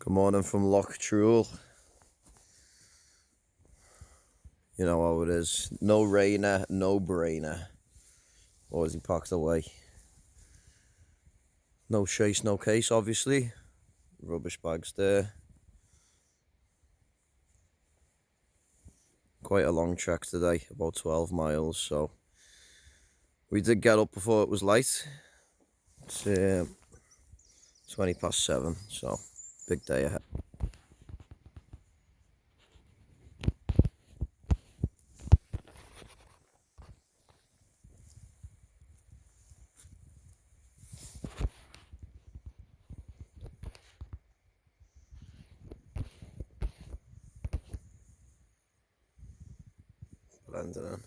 Good morning from Loch Trool. You know how it is. No rainer, no brainer. Or is he packed away? No chase, no case, obviously. Rubbish bags there. Quite a long trek today, about 12 miles, so we did get up before it was light. It's 20 past 7, so big day ahead. Blending in.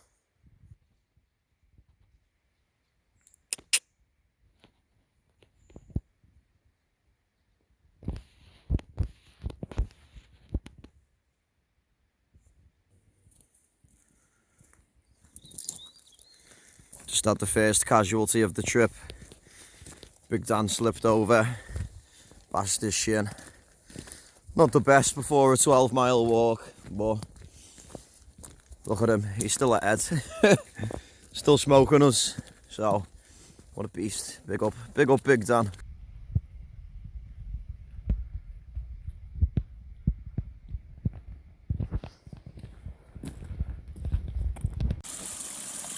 Just had the first casualty of the trip. Big Dan slipped over, bashed his shin. Not the best before a 12-mile walk, but look at him, he's still ahead. Still smoking us, so what a beast. Big up Big Dan.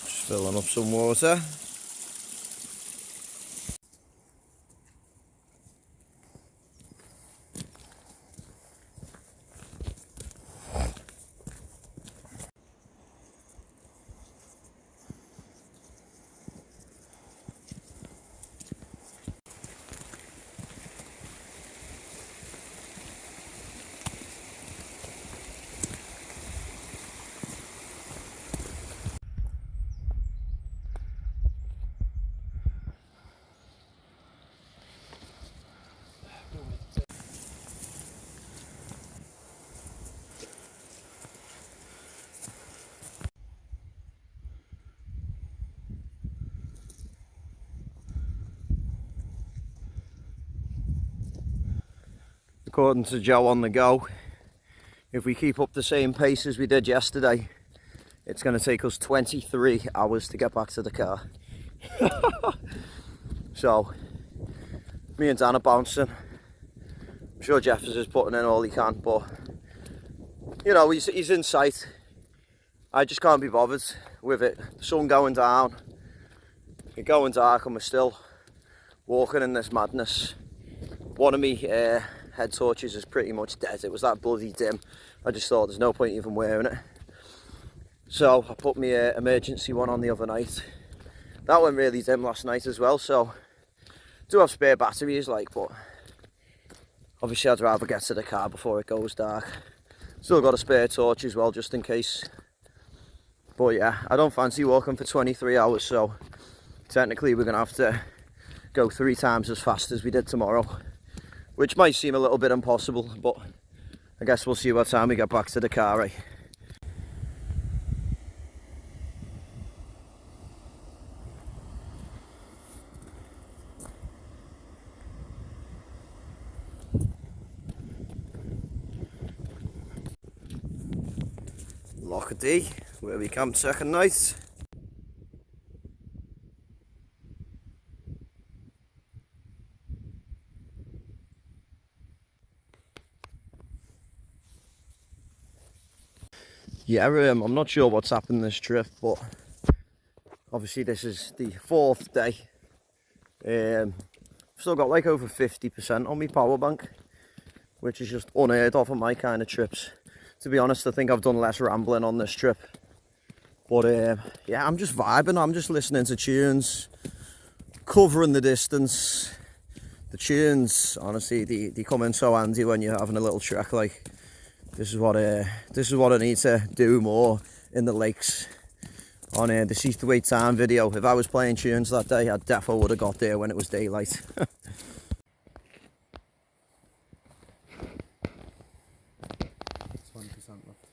Just filling up some water. According to Joe on the go, if we keep up the same pace as we did yesterday, it's going to take us 23 hours to get back to the car. So, me and Dan are bouncing. I'm sure Jeff is just putting in all he can, but you know, he's in sight. I just can't be bothered with it. The sun going down, it's going dark, and we're still walking in this madness. One of me head torches is pretty much dead. It was that bloody dim. I just thought there's no point even wearing it. So I put my emergency one on the other night. That went really dim last night as well, so do have spare batteries, like, but obviously I'd rather get to the car before it goes dark. Still got a spare torch as well, just in case. But yeah, I don't fancy walking for 23 hours, so technically we're gonna have to go 3 times as fast as we did tomorrow, which might seem a little bit impossible, but I guess we'll see what time we get back to the car, right? Loch D, where we camped second night. Yeah, I'm not sure what's happened this trip, but obviously this is the 4th day. Still got like over 50% on my power bank, which is just unheard of on my kind of trips. To be honest, I think I've done less rambling on this trip. But yeah, I'm just vibing. I'm just listening to tunes, covering the distance. The tunes, honestly, they come in so handy when you're having a little trek. Like, this is what I need to do more in the lakes. On the Cease to Wait Time video, if I was playing tunes that day, I definitely would have got there when it was daylight. 20% left.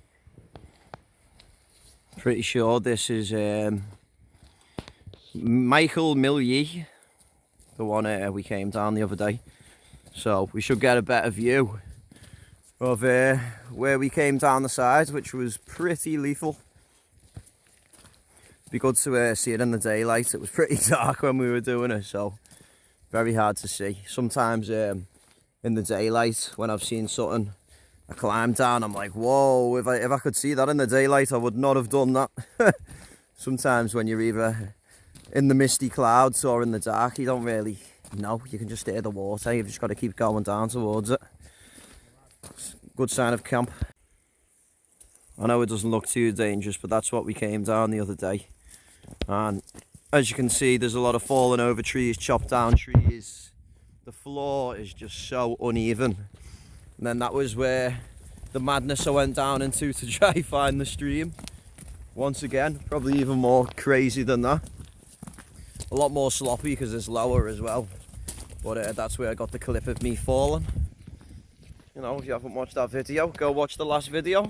Pretty sure this is Michael the one we came down the other day. So we should get a better view of where we came down the side, which was pretty lethal. Be good to see it in the daylight. It was pretty dark when we were doing it, so very hard to see. Sometimes in the daylight, when I've seen something I climb down, I'm like, whoa, if I could see that in the daylight, I would not have done that. Sometimes when you're either in the misty clouds or in the dark, you don't really know. You can just hear the water. You've just got to keep going down towards it. Good sign of camp. I know it doesn't look too dangerous, but that's what we came down the other day. And as you can see, there's a lot of fallen over trees, chopped down trees. The floor is just so uneven. And then that was where the madness I went down into to try and find the stream. Once again, probably even more crazy than that. A lot more sloppy because it's lower as well. But that's where I got the clip of me falling. You know, if you haven't watched that video, go watch the last video.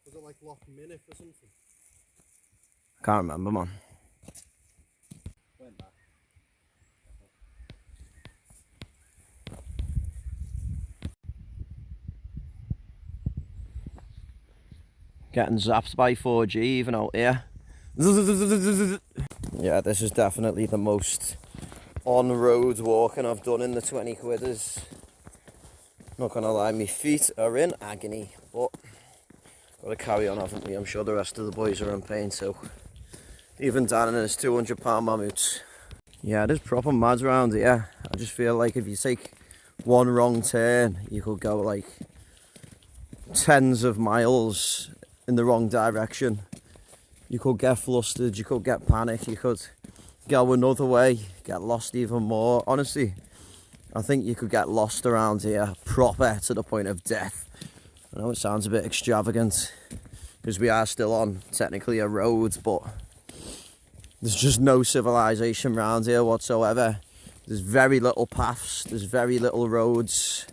Was it like Loch Minute or something? I can't remember, man. Getting zapped by 4G even out here. Yeah, this is definitely the most on-road walking I've done in the 20 quidders. Not gonna lie, my feet are in agony, but gotta carry on, haven't we? I'm sure the rest of the boys are in pain too. Even Dan and his 200-pound mammoths. Yeah, it is proper mad round here. I just feel like if you take one wrong turn, you could go like tens of miles in the wrong direction. You could get flustered, you could get panicked, you could go another way, get lost even more. Honestly, I think you could get lost around here proper to the point of death. I know it sounds a bit extravagant because we are still on technically a road, but there's just no civilization around here whatsoever. There's very little paths, there's very little roads.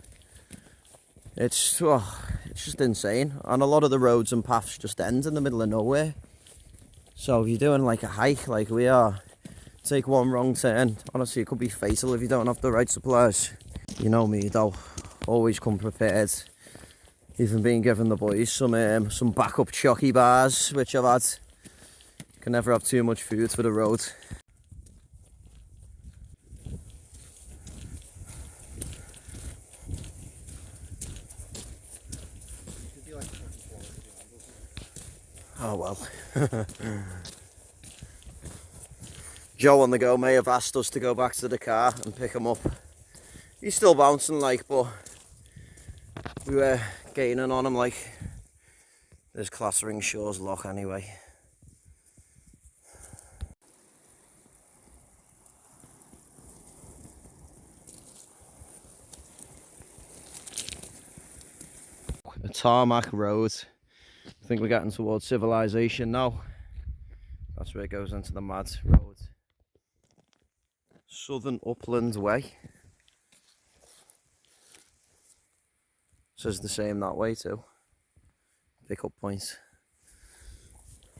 It's just insane. And a lot of the roads and paths just end in the middle of nowhere. So if you're doing like a hike like we are, take one wrong turn, honestly it could be fatal if you don't have the right supplies. You know me though, always come prepared. Even being given the boys some backup chocky bars, which I've had. Can never have too much food for the road. Oh well. Joe on the go may have asked us to go back to the car and pick him up. He's still bouncing like, but we were gaining on him like. There's Clatteringshaws Loch anyway. A tarmac road. I think we're getting towards civilization now. That's where it goes into the mad road. Southern Upland Way. Says the same that way too. Pick up point.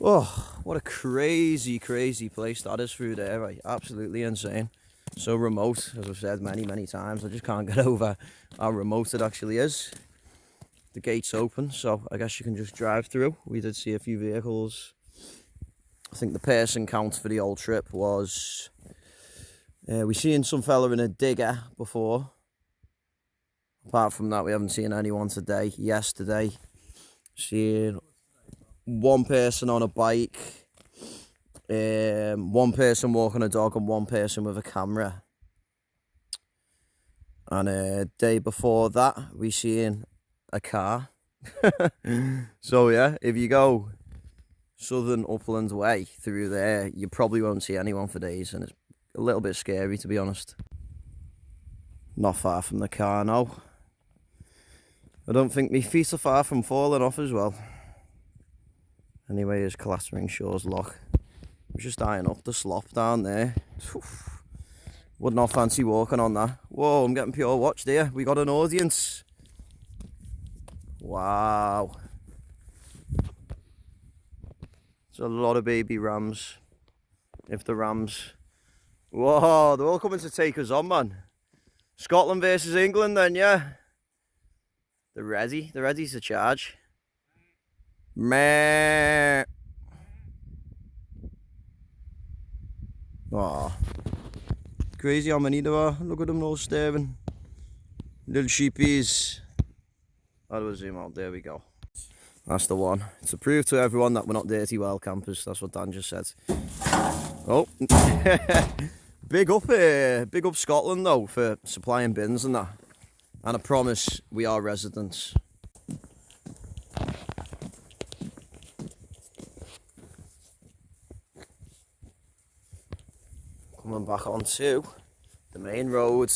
Oh, what a crazy place that is through there, right? Absolutely insane. So remote, as I've said many times. I just can't get over how remote it actually is. The gate's open, so I guess you can just drive through. We did see a few vehicles. I think the person count for the whole trip was... we seen some fella in a digger before. Apart from that, we haven't seen anyone today. Yesterday, seen one person on a bike, one person walking a dog, and one person with a camera. And a day before that, we seen a car. So yeah, if you go Southern Upland Way through there, you probably won't see anyone for days, and it's a little bit scary, to be honest. Not far from the car now. I don't think my feet are far from falling off as well. Anyway, here's Clatteringshaws Loch. I'm just eyeing up the slop down there. Would not fancy walking on that. Whoa, I'm getting pure watched here. We got an audience. Wow. It's a lot of baby rams. If the rams Whoa, they're all coming to take us on, man. Scotland versus England then, yeah. They're ready to charge. Meh. Oh, crazy how many there are. Look at them all staring. Little sheepies. How do I zoom out? There we go. That's the one. To prove to everyone that we're not dirty wild campers. That's what Dan just said. Oh. Big up Scotland though for supplying bins and that. And I promise we are residents. Coming back onto the main road.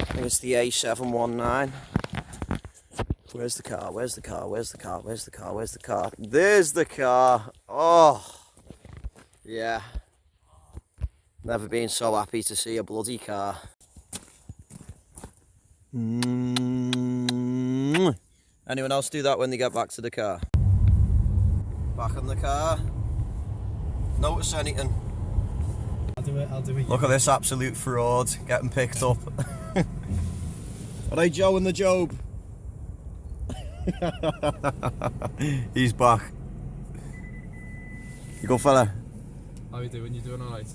I think it's the A719. Where's the car? Where's the car? Where's the car? Where's the car? Where's the car? There's the car. Oh, yeah. Never been so happy to see a bloody car. Anyone else do that when they get back to the car? Back in the car. Notice anything? I'll do it. Look at this absolute fraud getting picked up. Alright, Joe and the Job. He's back. You go, fella. How are you doing? You doing alright?